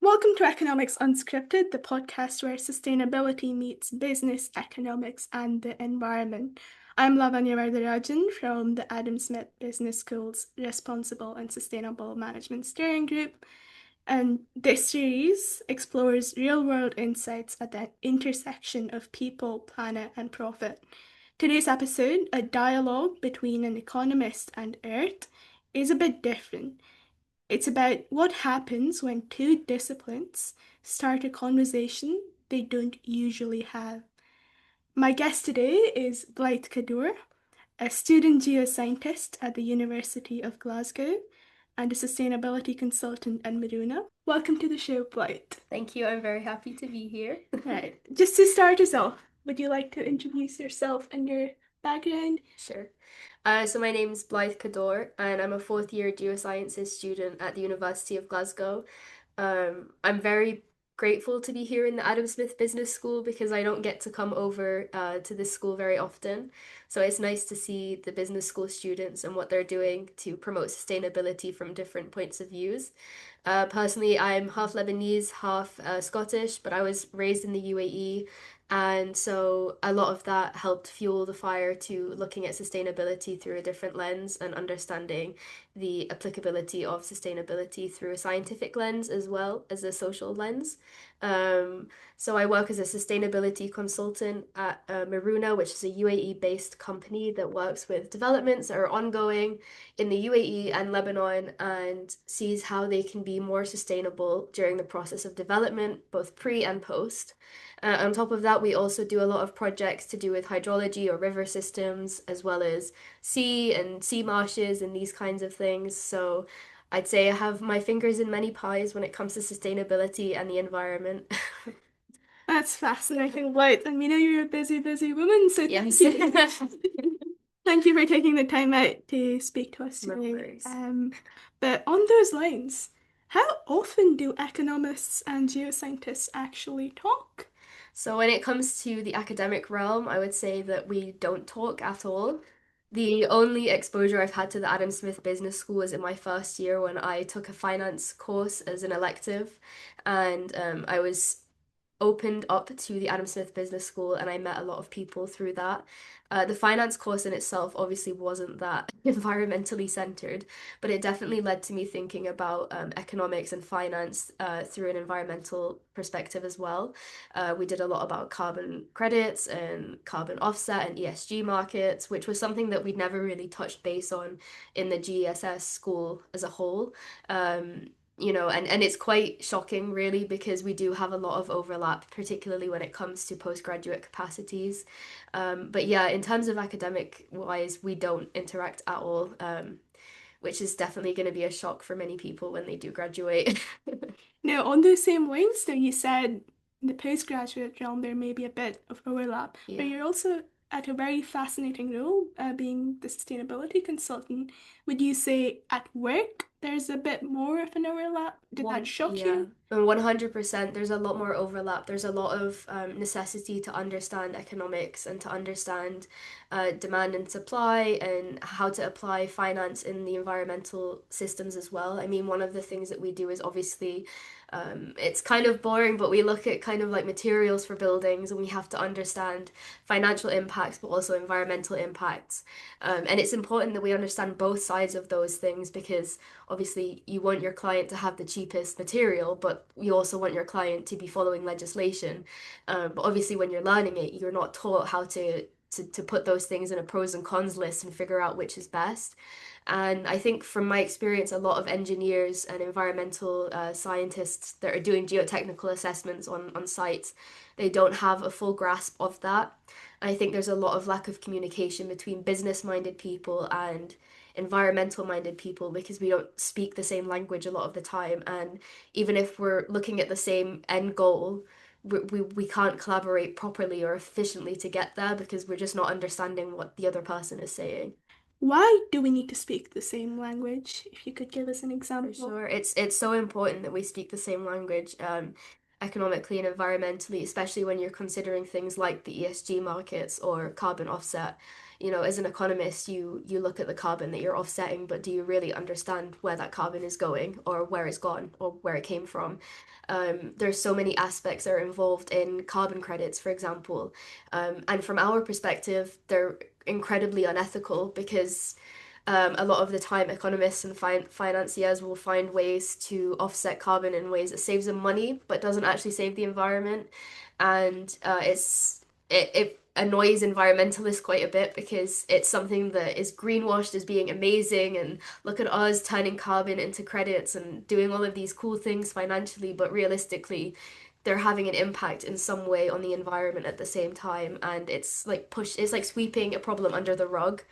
Welcome to Economics Unscripted, the podcast where sustainability meets business, economics, and the environment. I'm Laavanya Varadarajan from the Adam Smith Business School's Responsible and Sustainable Management Steering Group, and this series explores real-world insights at the intersection of people, planet, and profit. Today's episode, a dialogue between an economist and Earth, is a bit different. It's about what happens when two disciplines start a conversation they don't usually have. My guest today is Blythe Kaddour, a student geoscientist at the University of Glasgow and a sustainability consultant at Maruna. Welcome to the show, Blythe. Thank you. I'm very happy to be here. Right. Just to start us off, would you like to introduce yourself and your background? Sure. So my name's Blythe Kaddour, and I'm a fourth year Geosciences student at the University of Glasgow. I'm very grateful to be here in the Adam Smith Business School because I don't get to come over to this school very often. So it's nice to see the business school students and what they're doing to promote sustainability from different points of views. Personally, I'm half Lebanese, half Scottish, but I was raised in the UAE. And so a lot of that helped fuel the fire to looking at sustainability through a different lens and understanding the applicability of sustainability through a scientific lens as well as a social lens. So I work as a sustainability consultant at Maruna, which is a UAE-based company that works with developments that are ongoing in the UAE and Lebanon and sees how they can be more sustainable during the process of development, both pre and post. On top of that, we also do a lot of projects to do with hydrology or river systems, as well as sea and sea marshes and these kinds of things. So I'd say I have my fingers in many pies when it comes to sustainability and the environment. That's fascinating, Blythe. And we know you're a busy, busy woman, so Yes. thank you for taking the time out to speak to us No today. worries. But on those lines, how often do economists and geoscientists actually talk? So when it comes to the academic realm, I would say that we don't talk at all. The only exposure I've had to the Adam Smith Business School was in my first year when I took a finance course as an elective, and I was opened up to the Adam Smith Business School and I met a lot of people through that. The finance course in itself obviously wasn't that environmentally centered, but it definitely led to me thinking about economics and finance through an environmental perspective as well. We did a lot about carbon credits and carbon offset and ESG markets, which was something that we'd never really touched base on in the GESS school as a whole. And it's quite shocking, really, because we do have a lot of overlap, particularly when it comes to postgraduate capacities. But yeah, in terms of academic wise, we don't interact at all, which is definitely going to be a shock for many people when they do graduate. Now, on those same lines, though, you said in the postgraduate realm there may be a bit of overlap, but Yeah. you're also at a very fascinating role, being the sustainability consultant. Would you say at work there's a bit more of an overlap? Did that shock Yeah, you? and 100%, there's a lot more overlap. There's a lot of necessity to understand economics and to understand demand and supply and how to apply finance in the environmental systems as well. I mean, one of the things that we do is obviously it's kind of boring, but we look at kind of like materials for buildings and we have to understand financial impacts, but also environmental impacts. And it's important that we understand both sides of those things because obviously you want your client to have the cheapest material, but you also want your client to be following legislation. But obviously, when you're learning it, you're not taught how to put those things in a pros and cons list and figure out which is best. And I think from my experience, a lot of engineers and environmental scientists that are doing geotechnical assessments on sites, they don't have a full grasp of that. And I think there's a lot of lack of communication between business-minded people and environmental-minded people because we don't speak the same language a lot of the time. And even if we're looking at the same end goal, we can't collaborate properly or efficiently to get there because we're just not understanding what the other person is saying. Why do we need to speak the same language? If you could give us an For example. sure. It's so important that we speak the same language, economically and environmentally, especially when you're considering things like the ESG markets or carbon offset. As an economist, you look at the carbon that you're offsetting, but do you really understand where that carbon is going or where it's gone or where it came from? There's so many aspects that are involved in carbon credits, for example. And from our perspective, they're incredibly unethical because a lot of the time, economists and financiers will find ways to offset carbon in ways that saves them money, but doesn't actually save the environment. And it annoys environmentalists quite a bit because it's something that is greenwashed as being amazing, and look at us turning carbon into credits and doing all of these cool things financially, but realistically, they're having an impact in some way on the environment at the same time, and it's like sweeping a problem under the rug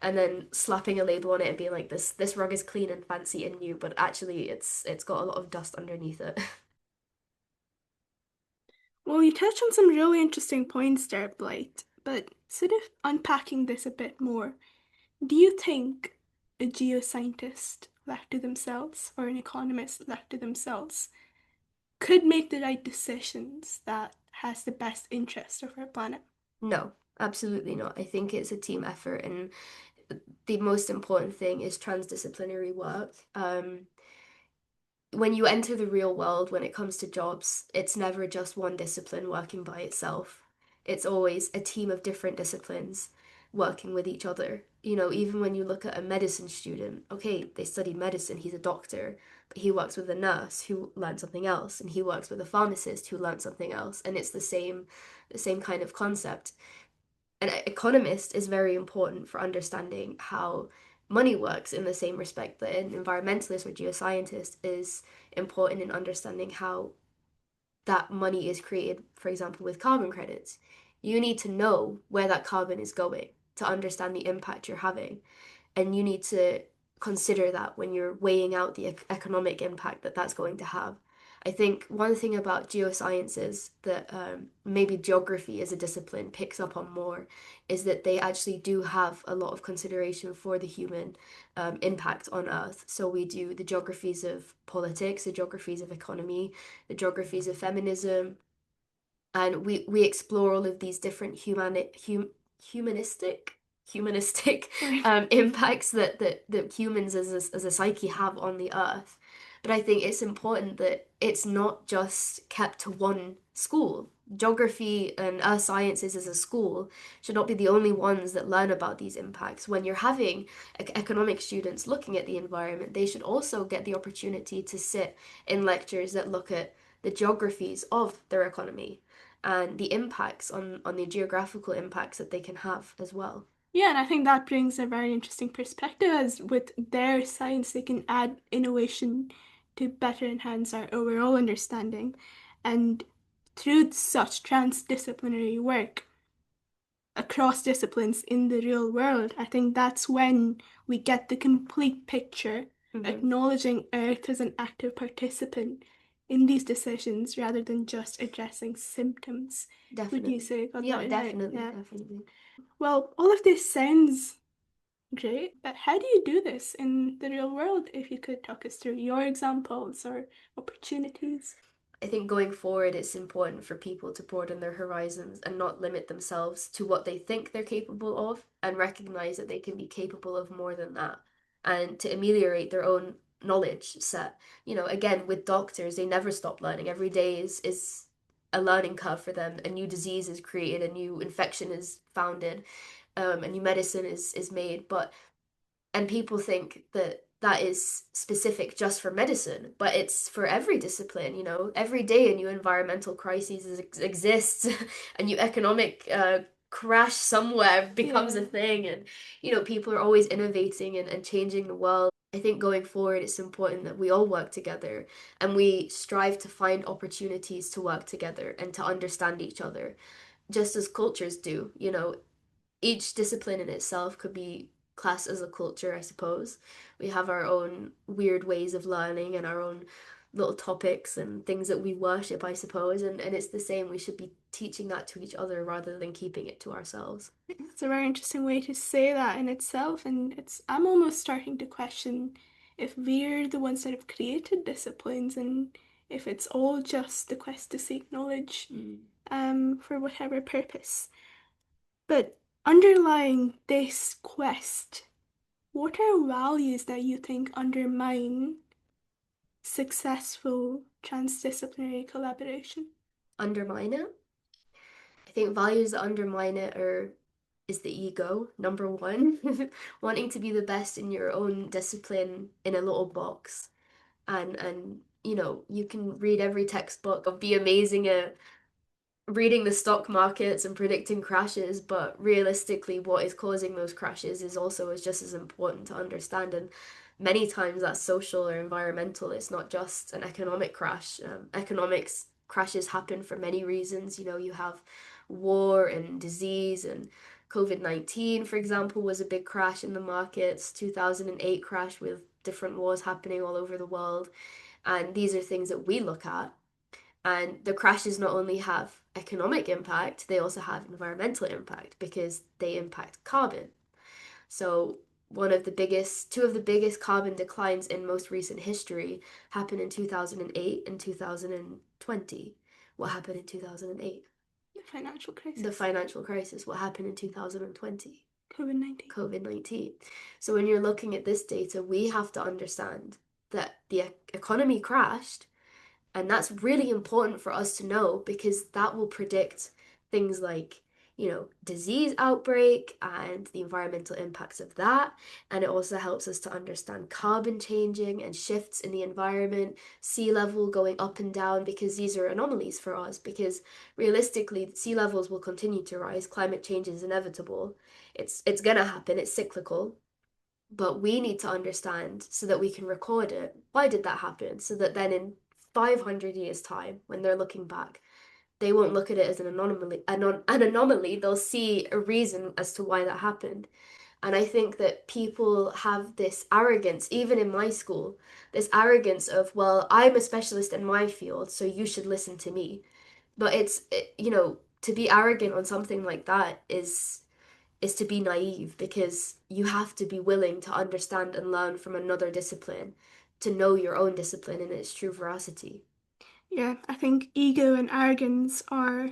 and then slapping a label on it and being like this rug is clean and fancy and new, but actually it's got a lot of dust underneath it. Well, you touched on some really interesting points there, Blight, but sort of unpacking this a bit more, do you think a geoscientist left to themselves or an economist left to themselves could make the right decisions that has the best interest of our planet? No, absolutely not. I think it's a team effort, and the most important thing is transdisciplinary work. When you enter the real world, when it comes to jobs, it's never just one discipline working by itself. It's always a team of different disciplines working with each other. Even when you look at a medicine student, okay, they studied medicine, he's a doctor, but he works with a nurse who learned something else, and he works with a pharmacist who learned something else, and it's the same kind of concept. An economist is very important for understanding how money works in the same respect that an environmentalist or geoscientist is important in understanding how that money is created, for example, with carbon credits. You need to know where that carbon is going to understand the impact you're having. And you need to consider that when you're weighing out the economic impact that that's going to have. I think one thing about geosciences that maybe geography as a discipline picks up on more is that they actually do have a lot of consideration for the human impact on Earth. So we do the geographies of politics, the geographies of economy, the geographies of feminism, and we explore all of these different humanistic Right. impacts that humans as a psyche have on the earth. But I think it's important that it's not just kept to one school. Geography and earth sciences as a school should not be the only ones that learn about these impacts. When you're having economic students looking at the environment, they should also get the opportunity to sit in lectures that look at the geographies of their economy and the impacts on the geographical impacts that they can have as well. Yeah, and I think that brings a very interesting perspective as with their science, they can add innovation to better enhance our overall understanding. And through such transdisciplinary work across disciplines in the real world, I think that's when we get the complete picture, Hmm. acknowledging Earth as an active participant in these decisions rather than just addressing symptoms. Would you Definitely. say got Yeah, that right? definitely, Yeah. definitely. Well, all of this sounds great, but how do you do this in the real world? If you could talk us through your examples or opportunities. I think going forward, it's important for people to broaden their horizons and not limit themselves to what they think they're capable of and recognize that they can be capable of more than that and to ameliorate their own knowledge set. Again, with doctors, they never stop learning. Every day is a learning curve for them. A new disease is created, a new infection is founded, a new medicine is made. But and people think that that is specific just for medicine, but it's for every discipline. Every day a new environmental crisis exists, a new economic crash somewhere becomes a Yeah. thing, and people are always innovating and changing the world. I think going forward it's important that we all work together and we strive to find opportunities to work together and to understand each other just as cultures do. Each discipline in itself could be classed as a culture, I suppose. We have our own weird ways of learning and our own little topics and things that we worship, I suppose. And it's the same. We should be teaching that to each other rather than keeping it to ourselves. It's a very interesting way to say that in itself, and I'm almost starting to question if we're the ones that have created disciplines and if it's all just the quest to seek knowledge Mm. for whatever purpose. But Underlying this quest, what are values that you think undermine successful transdisciplinary collaboration? Undermine it. I think values that undermine it are is the ego, number one. Wanting to be the best in your own discipline in a little box. And you know, you can read every textbook of be amazing at reading the stock markets and predicting crashes, but realistically, what is causing those crashes is also is just as important to understand. And many times that's social or environmental. It's not just an economic crash. Economics crashes happen for many reasons. You know, you have war and disease and COVID-19, for example, was a big crash in the markets. 2008 crash with different wars happening all over the world. And these are things that we look at, and the crashes not only have economic impact, they also have environmental impact because they impact carbon. So two of the biggest carbon declines in most recent history happened in 2008 and 2020. What happened in 2008? The financial crisis. The financial crisis. What happened in 2020? COVID-19. COVID-19. So when you're looking at this data, we have to understand that the economy crashed, and that's really important for us to know because that will predict things like, you know, disease outbreak and the environmental impacts of that. And it also helps us to understand carbon changing and shifts in the environment, sea level going up and down, because these are anomalies for us. Because realistically, sea levels will continue to rise. Climate change is inevitable. It's gonna happen. It's cyclical. But we need to understand so that we can record it. Why did that happen? So that then in 500 years' time, when they're looking back, they won't look at it as an anomaly. They'll see a reason as to why that happened. And I think that people have this arrogance, even in my school, this arrogance of, well, I'm a specialist in my field, so you should listen to me. But you know, to be arrogant on something like that is to be naive, because you have to be willing to understand and learn from another discipline to know your own discipline and its true veracity. Yeah, I think ego and arrogance are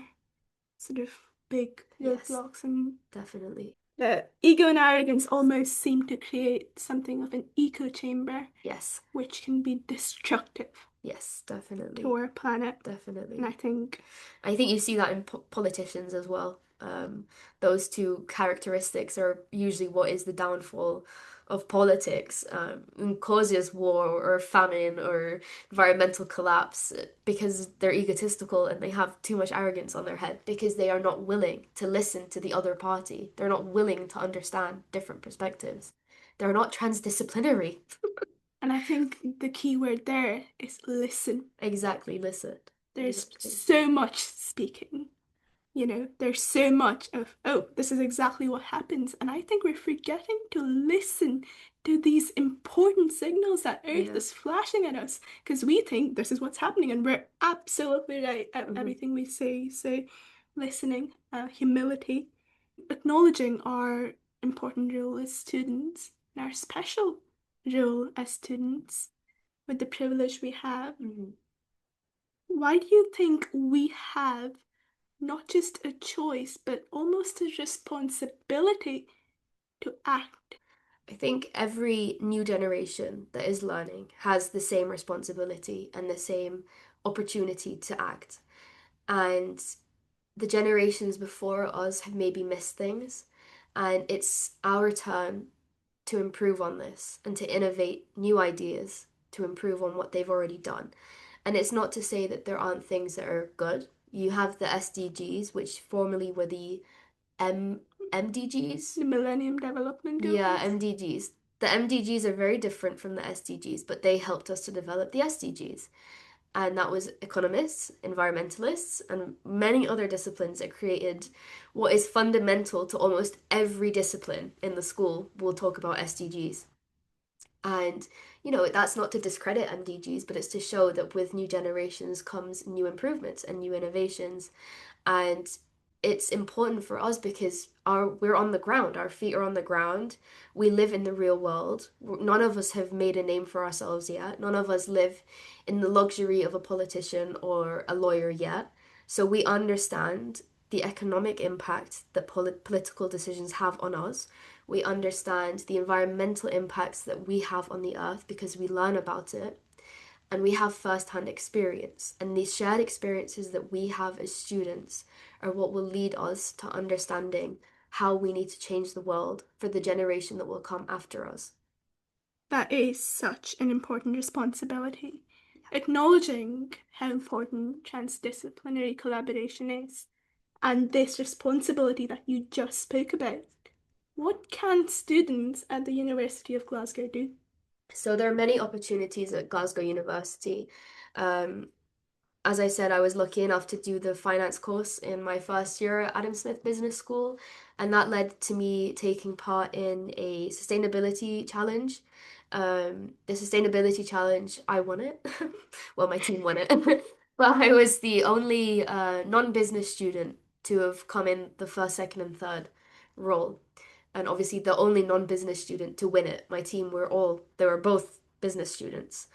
sort of big Yes, roadblocks, and definitely. the ego and arrogance almost seem to create something of an echo chamber, Yes, which can be destructive yes, to definitely. our planet. And Definitely. I think You see that in politicians as well. Those two characteristics are usually what is the downfall of politics, and causes war or famine or environmental collapse, because they're egotistical and they have too much arrogance on their head because they are not willing to listen to the other party. They're not willing to understand different perspectives. They're not transdisciplinary. and I think the key word there is listen. Exactly, listen. There's Exactly. so much speaking. There's so much of, oh, this is exactly what happens. And I think we're forgetting to listen to these important signals that Earth Yeah. is flashing at us because we think this is what's happening and we're absolutely right at everything we say. So, listening, humility, acknowledging our important role as students and our special role as students with the privilege we have. Mm-hmm. Why do you think we have not just a choice, but almost a responsibility to act? I think every new generation that is learning has the same responsibility and the same opportunity to act. And the generations before us have maybe missed things. And it's our turn to improve on this and to innovate new ideas to improve on what they've already done. And it's not to say that there aren't things that are good. You have the SDGs, which formerly were the M MDGs. The Millennium Development Yeah, Goals. MDGs. The MDGs are very different from the SDGs, but they helped us to develop the SDGs. And that was economists, environmentalists, and many other disciplines that created what is fundamental to almost every discipline in the school. We'll talk about SDGs. And, you know, that's not to discredit MDGs, but it's to show that with new generations comes new improvements and new innovations. And it's important for us because we're on the ground, our feet are on the ground, we live in the real world. None of us have made a name for ourselves yet, none of us live in the luxury of a politician or a lawyer yet, so we understand the economic impact that political decisions have on us. We understand the environmental impacts that we have on the earth because we learn about it. And we have first-hand experience. And these shared experiences that we have as students are what will lead us to understanding how we need to change the world for the generation that will come after us. That is such an important responsibility. Acknowledging how important transdisciplinary collaboration is, and this responsibility that you just spoke about. What can students at the University of Glasgow do? So there are many opportunities at Glasgow University. Um, as I said, I was lucky enough to do the finance course in my first year at Adam Smith Business School, and that led to me taking part in a sustainability challenge. The sustainability challenge, I won it. Well, my team won it. But I was the only non-business student to have come in the first, second, and third role. And obviously the only non-business student to win it. My team they were both business students.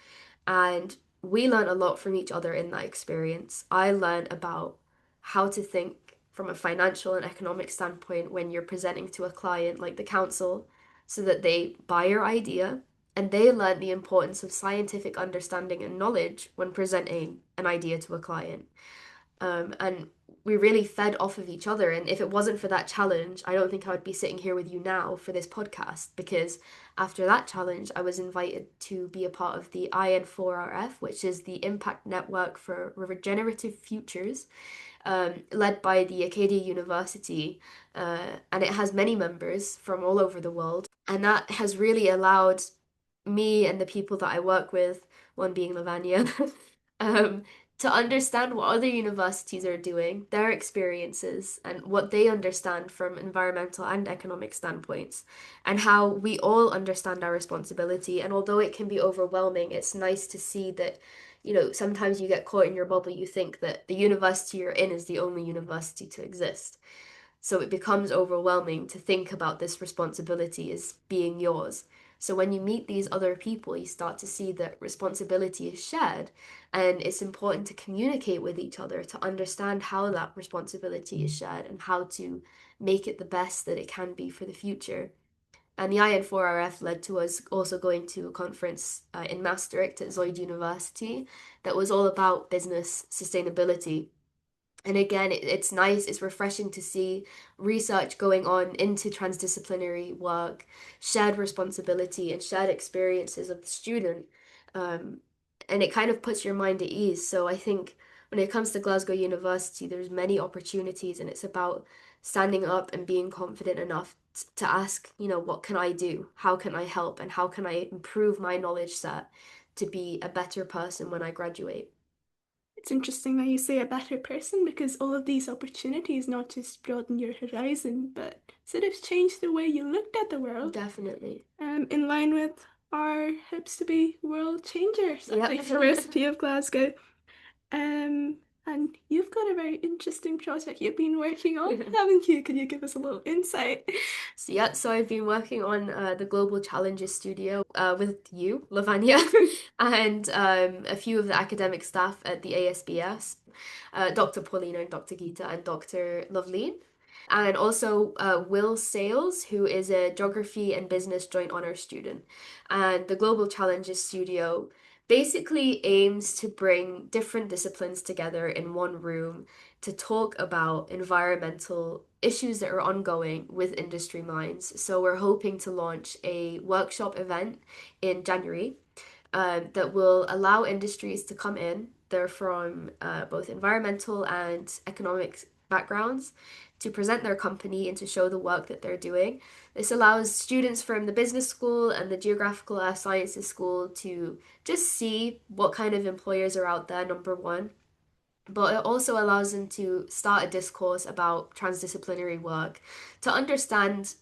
And we learned a lot from each other in that experience. I learned about how to think from a financial and economic standpoint when you're presenting to a client like the council so that they buy your idea. And they learned the importance of scientific understanding and knowledge when presenting an idea to a client. And we really fed off of each other. And if it wasn't for that challenge, I don't think I would be sitting here with you now for this podcast, because after that challenge, I was invited to be a part of the IN4RF, which is the Impact Network for Regenerative Futures, led by the Acadia University. And it has many members from all over the world. And that has really allowed me and the people that I work with, one being Laavanya, um, to understand what other universities are doing, their experiences, and what they understand from environmental and economic standpoints, and how we all understand our responsibility. And although it can be overwhelming, it's nice to see that, sometimes you get caught in your bubble, you think that the university you're in is the only university to exist. So it becomes overwhelming to think about this responsibility as being yours. So when you meet these other people, you start to see that responsibility is shared, and it's important to communicate with each other to understand how that responsibility is shared and how to make it the best that it can be for the future. And the IN4RF led to us also going to a conference in Maastricht at Zoid University that was all about business sustainability. And again, it's nice, it's refreshing to see research going on into transdisciplinary work, shared responsibility, and shared experiences of the student. Um, and it kind of puts your mind at ease. So I think when it comes to Glasgow University, there's many opportunities, and it's about standing up and being confident enough to ask, what can I do? How can I help? And how can I improve my knowledge set to be a better person when I graduate? It's interesting that you say a better person because all of these opportunities not just broaden your horizon, but sort of change the way you looked at the world, Definitely. in line with our hopes to be world changers at the Yep. University of Glasgow. Um, and you've got a very interesting project you've been working on, haven't you? Could you give us a little insight? So I've been working on the Global Challenges Studio with you, Laavanya, and a few of the academic staff at the ASBS, Dr. Paulina and Dr. Gita and Dr. Loveleen. And also Will Sales, who is a geography and business joint honor student. And the Global Challenges Studio basically aims to bring different disciplines together in one room to talk about environmental issues that are ongoing with industry minds. So we're hoping to launch a workshop event in January that will allow industries to come in. They're from both environmental and economic backgrounds to present their company and to show the work that they're doing. This allows students from the business school and the geographical earth sciences school to just see what kind of employers are out there, number one, but it also allows them to start a discourse about transdisciplinary work, to understand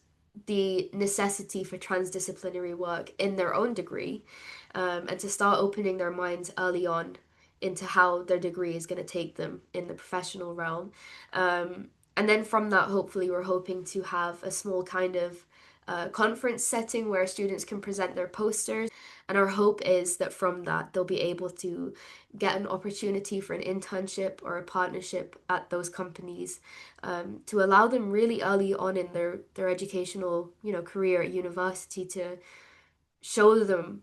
the necessity for transdisciplinary work in their own degree, and to start opening their minds early on into how their degree is going to take them in the professional realm. And then from that, hopefully, we're hoping to have a small kind of conference setting where students can present their posters. And our hope is that from that, they'll be able to get an opportunity for an internship or a partnership at those companies, to allow them really early on in their educational, career at university to show them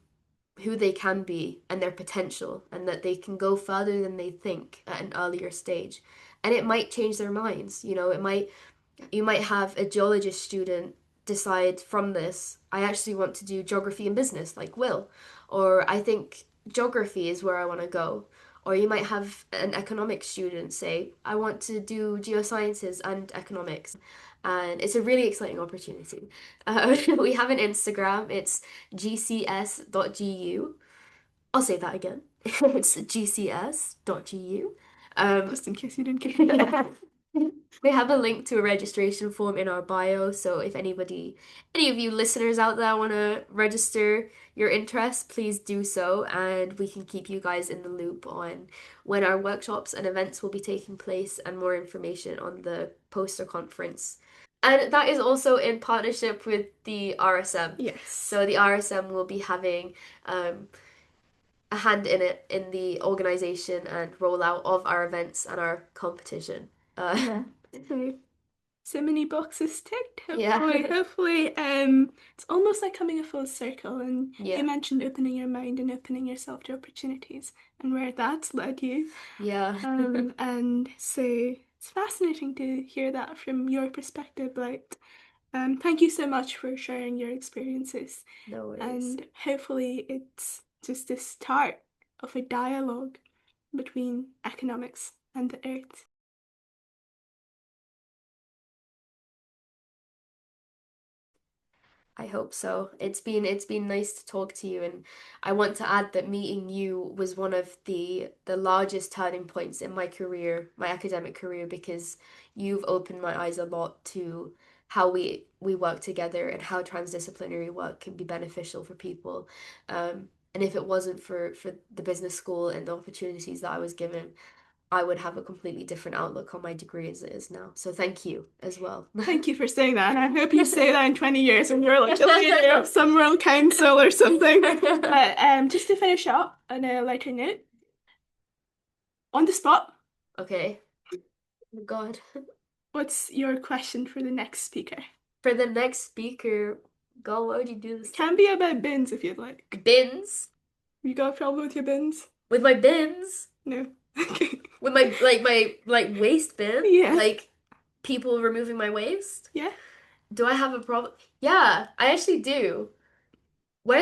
who they can be and their potential, and that they can go further than they think at an earlier stage. And it might change their minds. You might have a geologist student decide from this, I actually want to do geography and business, like Will, or I think geography is where I want to go. Or you might have an economics student say, I want to do geosciences and economics. And it's a really exciting opportunity. We have an Instagram, it's gcs.gu. I'll say that again. It's gcs.gu. Just in case you didn't get it. Yeah. We have a link to a registration form in our bio, so if any of you listeners out there want to register your interest, please do so, and we can keep you guys in the loop on when our workshops and events will be taking place and more information on the poster conference. And that is also in partnership with the RSM. Yes. So the RSM will be having a hand in it in the organization and rollout of our events and our competition. So many boxes ticked. Yeah. Hopefully, it's almost like coming a full circle. And Yeah. you mentioned opening your mind and opening yourself to opportunities and where that's led you. Yeah. And so it's fascinating to hear that from your perspective. Like, thank you so much for sharing your experiences. No worries. And hopefully, it's just the start of a dialogue between economics and the earth. I hope so. It's been nice to talk to you, and I want to add that meeting you was one of the largest turning points in my career, my academic career, because you've opened my eyes a lot to how we work together and how transdisciplinary work can be beneficial for people. And if it wasn't for the business school and the opportunities that I was given, I would have a completely different outlook on my degree as it is now. So thank you as well. Thank you for saying that. And I hope you say that in 20 years when you're like a leader of some world council or something. But just to finish up on a lighter note, on the spot, Okay. Oh God. what's your question for the next speaker? For the next speaker, God, why would you do this? Can be about bins if you'd like. Bins? You got a problem with your bins? With my bins? No. Okay. With my waste bin? Yeah. Like people removing my waste? Yeah. Do I have a problem? Yeah, I actually do. Where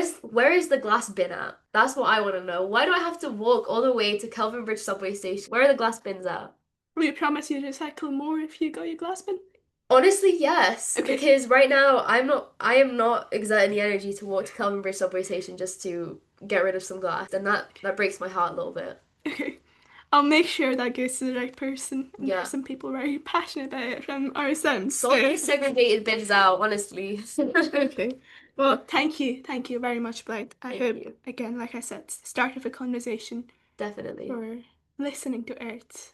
is the glass bin at? That's what I want to know. Why do I have to walk all the way to Kelvin Bridge subway station? Where are the glass bins at? Will you promise you to recycle more if you got your glass bin? Honestly, yes. Okay. Because right now I am not exerting the energy to walk to Kelvin Bridge subway station just to get rid of some glass. And that breaks my heart a little bit. Okay. I'll make sure that goes to the right person. And Yeah. there's some people very passionate about it from RSM. Sort these segregated bins out, honestly. Okay. Well, thank you. Thank you very much, Blythe. I Thank hope, you. again, like I said, it's the start of a conversation Definitely. for listening to Earth.